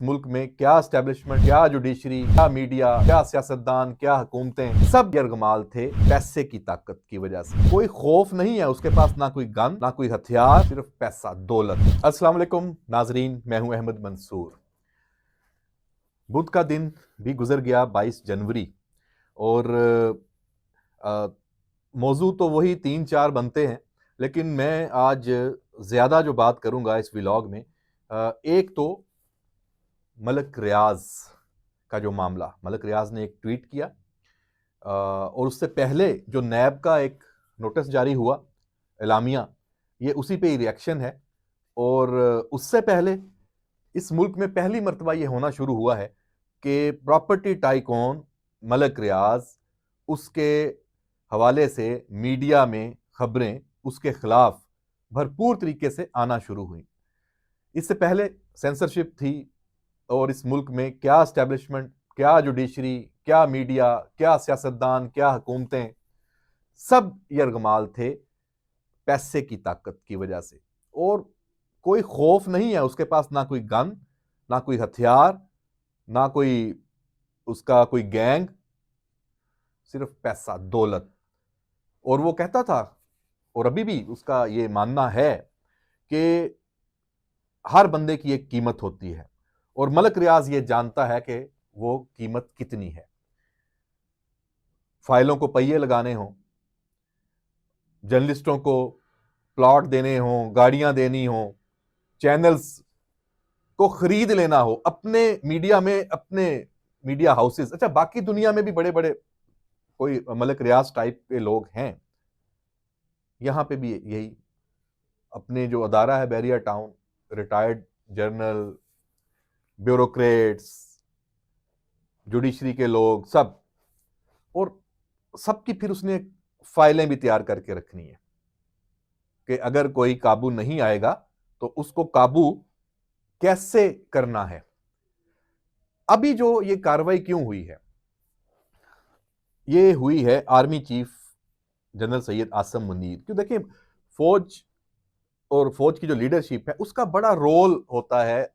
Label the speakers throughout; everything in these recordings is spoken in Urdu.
Speaker 1: ملک میں کیا اسٹیبلشمنٹ، کیا جوڈیشری، کیا میڈیا، کیا سیاستدان، کیا حکومتیں، سب یرغمال تھے پیسے کی طاقت کی وجہ سے۔ کوئی خوف نہیں ہے اس کے پاس، نہ کوئی گن، نہ کوئی ہتھیار، صرف پیسہ، دولت۔ السلام علیکم ناظرین، میں ہوں احمد منصور۔ بدھ کا دن بھی گزر گیا 22 جنوری، اور موضوع تو وہی 3-4 بنتے ہیں، لیکن میں آج زیادہ جو بات کروں گا اس ولاگ میں، ایک تو ملک ریاض کا جو معاملہ، ملک ریاض نے ایک ٹویٹ کیا، اور اس سے پہلے جو نیب کا ایک نوٹس جاری ہوا اعلامیہ، یہ اسی پہ ہی ریئیکشن ہے۔ اور اس سے پہلے اس ملک میں پہلی مرتبہ یہ ہونا شروع ہوا ہے کہ پراپرٹی ٹائکون ملک ریاض، اس کے حوالے سے میڈیا میں خبریں اس کے خلاف بھرپور طریقے سے آنا شروع ہوئیں۔ اس سے پہلے سینسرشپ تھی، اور اس ملک میں کیا اسٹیبلشمنٹ، کیا جوڈیشری، کیا میڈیا، کیا سیاستدان، کیا حکومتیں، سب یرغمال تھے پیسے کی طاقت کی وجہ سے۔ اور کوئی خوف نہیں ہے اس کے پاس، نہ کوئی گن، نہ کوئی ہتھیار، نہ کوئی اس کا کوئی گینگ، صرف پیسہ، دولت۔ اور وہ کہتا تھا، اور ابھی بھی اس کا یہ ماننا ہے، کہ ہر بندے کی ایک قیمت ہوتی ہے، اور ملک ریاض یہ جانتا ہے کہ وہ قیمت کتنی ہے۔ فائلوں کو پہیے لگانے ہوں، جرنلسٹوں کو پلاٹ دینے ہوں، گاڑیاں دینی ہوں، چینلز کو خرید لینا ہو، اپنے میڈیا میں، اپنے میڈیا ہاؤسز، اچھا باقی دنیا میں بھی بڑے بڑے کوئی ملک ریاض ٹائپ کے لوگ ہیں، یہاں پہ بھی یہی اپنے جو ادارہ ہے Bahria town, retired general, bureaucrats, judiciary کے لوگ، سب، اور سب کی پھر اس نے فائلیں بھی تیار کر کے رکھنی ہے کہ اگر کوئی قابو نہیں آئے گا تو اس کو قابو کیسے کرنا ہے۔ ابھی جو یہ کاروائی کیوں ہوئی ہے، یہ ہوئی ہے army chief general Syed Asim Munir. کیوں؟ دیکھیں، فوج اور فوج کی جو لیڈرشپ ہے اس کا بڑا رول ہوتا ہے۔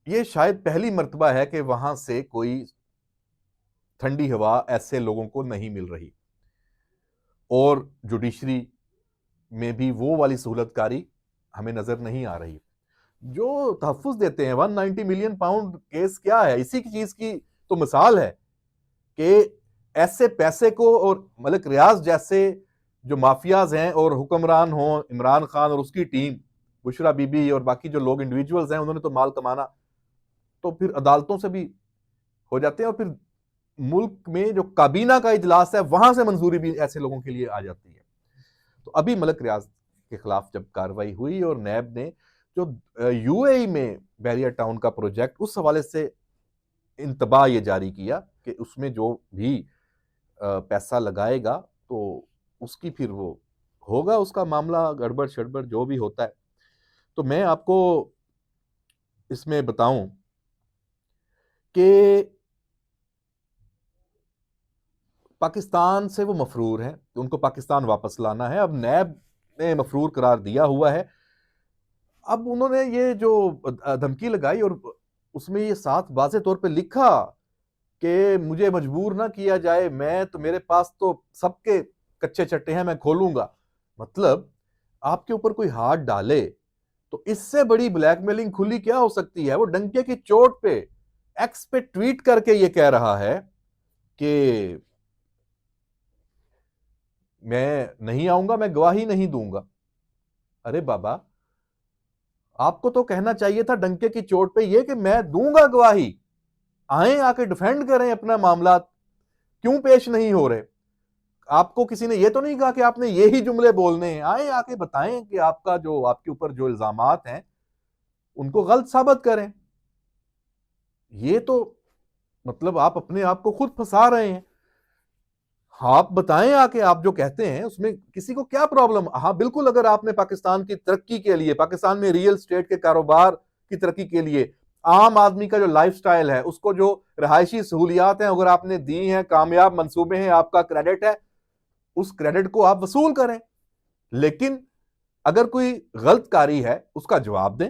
Speaker 1: یہ شاید پہلی مرتبہ ہے کہ وہاں سے کوئی ٹھنڈی ہوا ایسے لوگوں کو نہیں مل رہی، اور جوڈیشری میں بھی وہ والی سہولت کاری ہمیں نظر نہیں آ رہی۔ جو تحفظ دیتے ہیں 190 ملین پاؤنڈ کیس کیا ہے؟ اسی کی چیز کی تو مثال ہے کہ ایسے پیسے کو، اور ملک ریاض جیسے جو مافیاز ہیں اور حکمران ہوں، عمران خان اور اس کی ٹیم، بشرا بی بی اور باقی جو لوگ انڈیویجولز ہیں، انہوں نے تو مال کمانا، تو پھر عدالتوں سے بھی ہو جاتے ہیں، اور پھر ملک میں جو کابینہ کا اجلاس ہے وہاں سے منظوری بھی ایسے لوگوں کے لیے آ جاتی ہے۔ تو ابھی ملک ریاض کے خلاف جب کاروائی ہوئی، اور نیب نے جو یو اے ای میں بیریا ٹاؤن کا پروجیکٹ، اس حوالے سے انتباہ یہ جاری کیا کہ اس میں جو بھی پیسہ لگائے گا تو اس کی پھر وہ ہوگا، اس کا معاملہ گڑبڑ شڑبڑ جو بھی ہوتا ہے۔ تو میں آپ کو اس میں بتاؤں کہ پاکستان سے وہ مفرور ہیں، ان کو پاکستان واپس لانا ہے۔ اب نیب نے مفرور قرار دیا ہوا ہے۔ اب انہوں نے یہ جو دھمکی لگائی، اور اس میں یہ ساتھ واضح طور پہ لکھا کہ مجھے مجبور نہ کیا جائے، میں تو، میرے پاس تو سب کے کچے چٹے ہیں، میں کھولوں گا۔ مطلب آپ کے اوپر کوئی ہاتھ ڈالے تو اس سے بڑی بلیک میلنگ کھلی کیا ہو سکتی ہے؟ وہ ڈنکے کی چوٹ پہ ایکس پہ ٹویٹ کر کے یہ کہہ رہا ہے کہ میں نہیں آؤں گا، میں گواہی نہیں دوں گا۔ ارے بابا، آپ کو تو کہنا چاہیے تھا ڈنکے کی چوٹ پہ یہ کہ میں دوں گا گواہی، آئیں آ کے ڈیفینڈ کریں اپنا معاملات، کیوں پیش نہیں ہو رہے؟ آپ کو کسی نے یہ تو نہیں کہا کہ آپ نے یہی جملے بولنے ہیں، آئیں آ کے بتائیں کہ آپ کا جو، آپ کے اوپر جو الزامات ہیں ان کو غلط ثابت کریں۔ یہ تو مطلب آپ اپنے آپ کو خود پھنسا رہے ہیں۔ آپ بتائیں آ کے، آپ جو کہتے ہیں اس میں کسی کو کیا پرابلم؟ ہاں بالکل، اگر آپ نے پاکستان کی ترقی کے لیے، پاکستان میں ریئل اسٹیٹ کے کاروبار کی ترقی کے لیے، عام آدمی کا جو لائف سٹائل ہے، اس کو جو رہائشی سہولیات ہیں اگر آپ نے دی ہیں، کامیاب منصوبے ہیں، آپ کا کریڈٹ ہے، اس کریڈٹ کو آپ وصول کریں۔ لیکن اگر کوئی غلط کاری ہے اس کا جواب دیں۔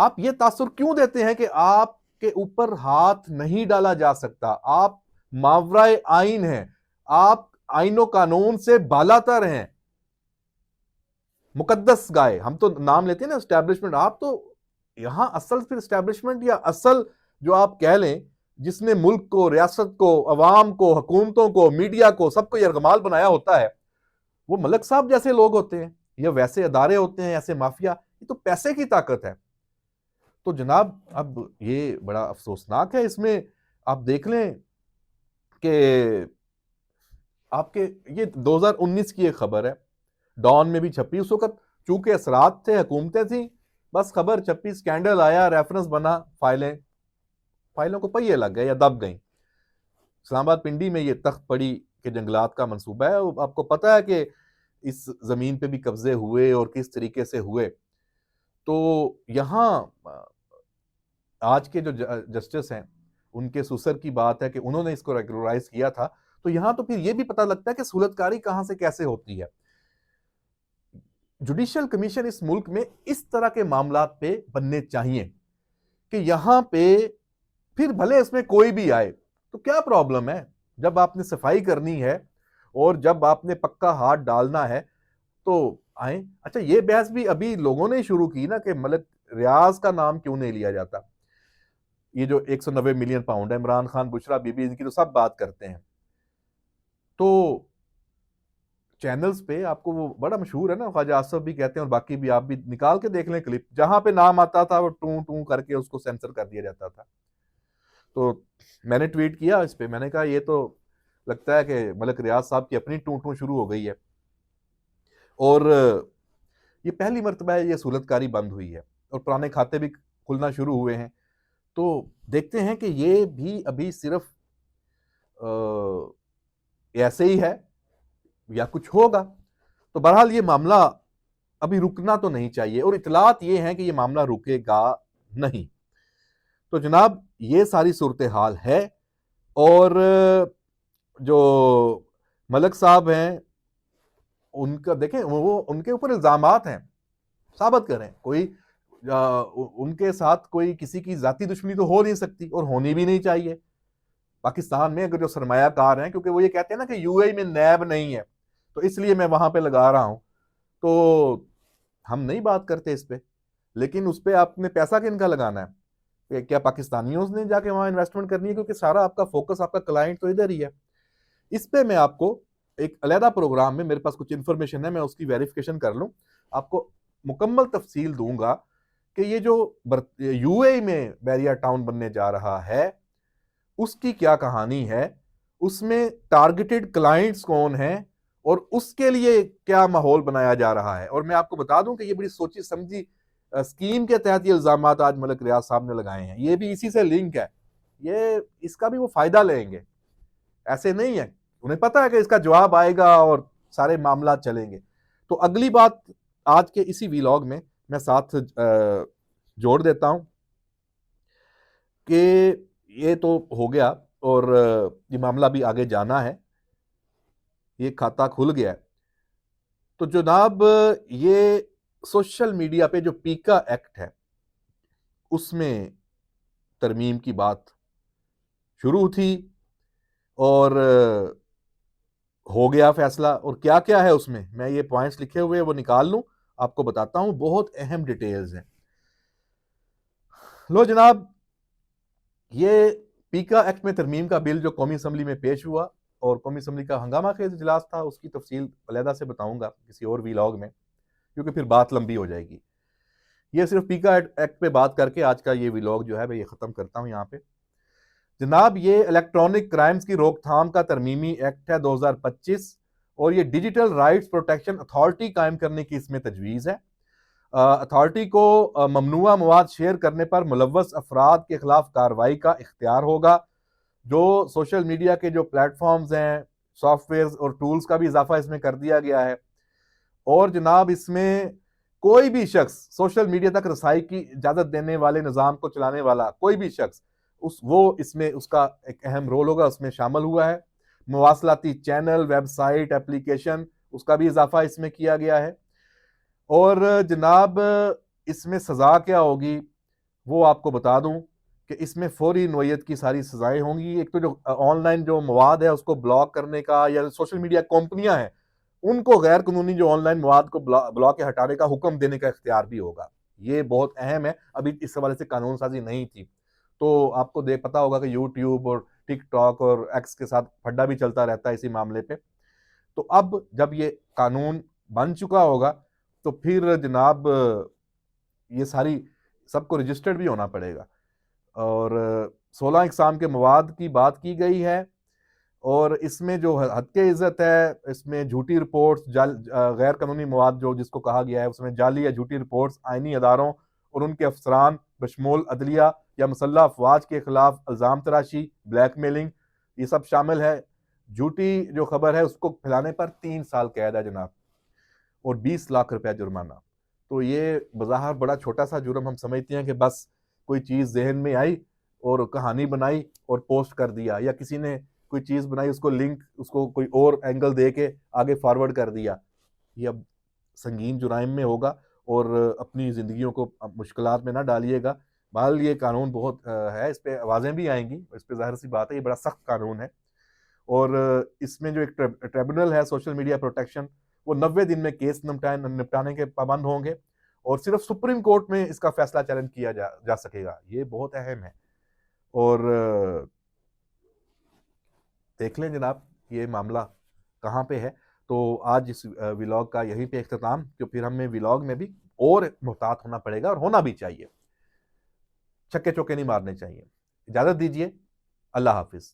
Speaker 1: آپ یہ تاثر کیوں دیتے ہیں کہ آپ کے اوپر ہاتھ نہیں ڈالا جا سکتا؟ آپ ماورائے آئین ہیں، آپ آئین و قانون سے بالاتر ہیں، مقدس گائے، ہم تو نام لیتے ہیں نا اسٹیبلشمنٹ، آپ تو یہاں اصل پھر اسٹیبلشمنٹ یا اصل جو آپ کہہ لیں جس نے ملک کو، ریاست کو، عوام کو، حکومتوں کو، میڈیا کو، سب کو یرغمال بنایا ہوتا ہے، وہ ملک صاحب جیسے لوگ ہوتے ہیں یا ویسے ادارے ہوتے ہیں، ایسے مافیا، یہ تو پیسے کی طاقت ہے۔ تو جناب اب یہ بڑا افسوسناک ہے، اس میں آپ دیکھ لیں کہ آپ کے یہ 2019 کی ایک خبر ہے، ڈان میں بھی چھپی، اس وقت چونکہ اثرات تھے، حکومتیں تھیں، بس خبر چھپی، سکینڈل آیا، ریفرنس بنا، فائلوں کو پہیے لگ گئے یا دب گئیں۔ اسلام آباد پنڈی میں یہ تخت پڑی کہ جنگلات کا منصوبہ ہے، آپ کو پتا ہے کہ اس زمین پہ بھی قبضے ہوئے اور کس طریقے سے ہوئے۔ تو یہاں آج کے جو جسٹس ہیں ان کے سسر کی بات ہے کہ انہوں نے اس کو ریگولرائز کیا تھا، تو یہاں تو پھر یہ بھی پتہ لگتا ہے کہ سہولت کاری کہاں سے کیسے ہوتی ہے۔ جوڈیشل کمیشن اس ملک میں اس طرح کے معاملات پہ بننے چاہیے کہ یہاں پہ پھر بھلے اس میں کوئی بھی آئے تو کیا پرابلم ہے، جب آپ نے صفائی کرنی ہے اور جب آپ نے پکا ہاتھ ڈالنا ہے تو آئیں۔ اچھا یہ بحث بھی ابھی لوگوں نے شروع کی نا کہ ملک ریاض کا نام کیوں نہیں لیا جاتا، یہ جو 190 ملین پاؤنڈ ہے، عمران خان، بشرا بی بی، ان کی تو سب بات کرتے ہیں۔ تو چینلز پہ آپ کو وہ بڑا مشہور ہے نا، خواجہ آصف بھی کہتے ہیں اور باقی بھی، آپ بھی نکال کے دیکھ لیں کلپ، جہاں پہ نام آتا تھا وہ ٹوں ٹوں کر کے اس کو سینسر کر دیا جاتا تھا۔ تو میں نے ٹویٹ کیا اس پہ، میں نے کہا یہ تو لگتا ہے کہ ملک ریاض صاحب کی اپنی ٹوں ٹوں شروع ہو گئی ہے، اور یہ پہلی مرتبہ ہے یہ سہولت کاری بند ہوئی ہے اور پرانے کھاتے بھی کھلنا شروع ہوئے ہیں۔ تو دیکھتے ہیں کہ یہ بھی ابھی صرف ایسے ہی ہے یا کچھ ہوگا۔ تو بہرحال یہ معاملہ ابھی رکنا تو نہیں چاہیے، اور اطلاعات یہ ہیں کہ یہ معاملہ رکے گا نہیں۔ تو جناب یہ ساری صورتحال ہے، اور جو ملک صاحب ہیں ان کا دیکھیں، وہ ان کے اوپر الزامات ہیں، ثابت کریں، کوئی ان کے ساتھ کوئی کسی کی ذاتی دشمنی تو ہو نہیں سکتی اور ہونی بھی نہیں چاہیے۔ پاکستان میں اگر جو سرمایہ کار ہیں، کیونکہ وہ یہ کہتے ہیں نا کہ یو اے میں نیب نہیں ہے تو اس لیے میں وہاں پہ لگا رہا ہوں، تو ہم نہیں بات کرتے اس پہ، لیکن اس پہ آپ نے پیسہ کن کا لگانا ہے؟ کیا پاکستانیوں نے جا کے وہاں انویسٹمنٹ کرنی ہے؟ کیونکہ سارا آپ کا فوکس، آپ کا کلائنٹ تو ادھر ہی ہے۔ اس پہ میں آپ کو ایک علیحدہ پروگرام میں، میرے پاس کچھ انفارمیشن ہے، میں اس کی ویریفیکیشن کر لوں، آپ کو مکمل تفصیل دوں گا کہ یہ جو یو اے میں بیریا ٹاؤن بننے جا رہا ہے اس کی کیا کہانی ہے، اس میں ٹارگیٹڈ کلائنٹس کون ہیں، اور اس کے لیے کیا ماحول بنایا جا رہا ہے۔ اور میں آپ کو بتا دوں کہ یہ بڑی سوچی سمجھی اسکیم کے تحت یہ الزامات آج ملک ریاض صاحب نے لگائے ہیں، یہ بھی اسی سے لنک ہے، یہ اس کا بھی وہ فائدہ لیں گے، ایسے نہیں ہے، انہیں پتا ہے کہ اس کا جواب آئے گا اور سارے معاملات چلیں گے۔ تو اگلی بات آج کے اسی ویلاگ میں ساتھ جوڑ دیتا ہوں کہ یہ تو ہو گیا اور یہ معاملہ بھی آگے جانا ہے، یہ کھاتا کھل گیا ہے۔ تو جناب یہ سوشل میڈیا پہ جو پیکا ایکٹ ہے اس میں ترمیم کی بات شروع تھی اور ہو گیا فیصلہ، اور کیا کیا ہے اس میں یہ پوائنٹس لکھے ہوئے وہ نکال لوں، آپ کو بتاتا ہوں، بہت اہم ڈیٹیلز ہیں۔ لو جناب، یہ پیکا ایکٹ میں ترمیم کا بل جو قومی اسمبلی میں پیش ہوا، اور قومی اسمبلی کا ہنگامہ خیز اجلاس تھا، اس کی تفصیل علیحدہ سے بتاؤں گا کسی اور ویلاگ میں، کیونکہ پھر بات لمبی ہو جائے گی۔ یہ صرف پیکا ایکٹ پہ بات کر کے آج کا یہ ویلاگ جو ہے میں یہ ختم کرتا ہوں یہاں پہ۔ جناب یہ الیکٹرانک کرائمز کی روک تھام کا ترمیمی ایکٹ ہے 2025، اور یہ ڈیجیٹل رائٹس پروٹیکشن اتھارٹی قائم کرنے کی اس میں تجویز ہے۔ اتھارٹی کو ممنوعہ مواد شیئر کرنے پر ملوث افراد کے خلاف کارروائی کا اختیار ہوگا۔ جو سوشل میڈیا کے جو پلیٹ فارمز ہیں، سافٹ ویئرز اور ٹولز کا بھی اضافہ اس میں کر دیا گیا ہے، اور جناب اس میں کوئی بھی شخص سوشل میڈیا تک رسائی کی اجازت دینے والے نظام کو چلانے والا کوئی بھی شخص، وہ اس میں اس کا ایک اہم رول ہوگا، اس میں شامل ہوا ہے۔ مواصلاتی چینل، ویب سائٹ، اپلیکیشن، اس کا بھی اضافہ اس میں کیا گیا ہے۔ اور جناب اس میں سزا کیا ہوگی وہ آپ کو بتا دوں کہ اس میں فوری نوعیت کی ساری سزائیں ہوں گی. ایک تو جو آن لائن جو مواد ہے اس کو بلاک کرنے کا، یا سوشل میڈیا کمپنیاں ہیں ان کو غیر قانونی جو آن لائن مواد کو بلاک کے ہٹانے کا حکم دینے کا اختیار بھی ہوگا. یہ بہت اہم ہے. ابھی اس حوالے سے قانون سازی نہیں تھی، تو آپ کو پتا ہوگا کہ یوٹیوب اور ٹک ٹاک اور ایکس کے ساتھ پھڈا بھی چلتا رہتا ہے اسی معاملے پہ. تو اب جب یہ قانون بن چکا ہوگا تو پھر جناب یہ ساری سب کو رجسٹرڈ بھی ہونا پڑے گا. اور 16 اقسام کے مواد کی بات کی گئی ہے، اور اس میں جو حد کے عزت ہے اس میں جھوٹی رپورٹس، غیر قانونی مواد جو جس کو کہا گیا ہے اس میں جعلی یا جھوٹی رپورٹس آئینی اداروں اور ان کے افسران بشمول عدلیہ یا مسلح افواج کے خلاف الزام تراشی، بلیک میلنگ، یہ سب شامل ہے. جھوٹی جو خبر ہے اس کو پھیلانے پر 3 سال قید ہے جناب، اور 20 لاکھ روپے جرمانہ. تو یہ بظاہر بڑا چھوٹا سا جرم ہم سمجھتے ہیں کہ بس کوئی چیز ذہن میں آئی اور کہانی بنائی اور پوسٹ کر دیا، یا کسی نے کوئی چیز بنائی اس کو لنک اس کو کوئی اور اینگل دے کے آگے فارورڈ کر دیا. یہ اب سنگین جرائم میں ہوگا، اور اپنی زندگیوں کو مشکلات میں نہ ڈالیے گا. بہرحال یہ قانون بہت ہے، اس پہ آوازیں بھی آئیں گی، اس پہ ظاہر سی بات ہے یہ بڑا سخت قانون ہے. اور اس میں جو ایک ٹریبونل ہے سوشل میڈیا پروٹیکشن، وہ 90 دن میں کیس نپٹانے کے پابند ہوں گے، اور صرف سپریم کورٹ میں اس کا فیصلہ چیلنج کیا جا سکے گا. یہ بہت اہم ہے. اور دیکھ لیں جناب یہ معاملہ کہاں پہ ہے. تو آج اس ولاگ کا یہیں پہ اختتام، کہ پھر ہمیں ولاگ میں بھی اور محتاط ہونا پڑے گا، اور ہونا بھی چاہیے. چھکے چوکے نہیں مارنے چاہیے. اجازت دیجیے، اللہ حافظ.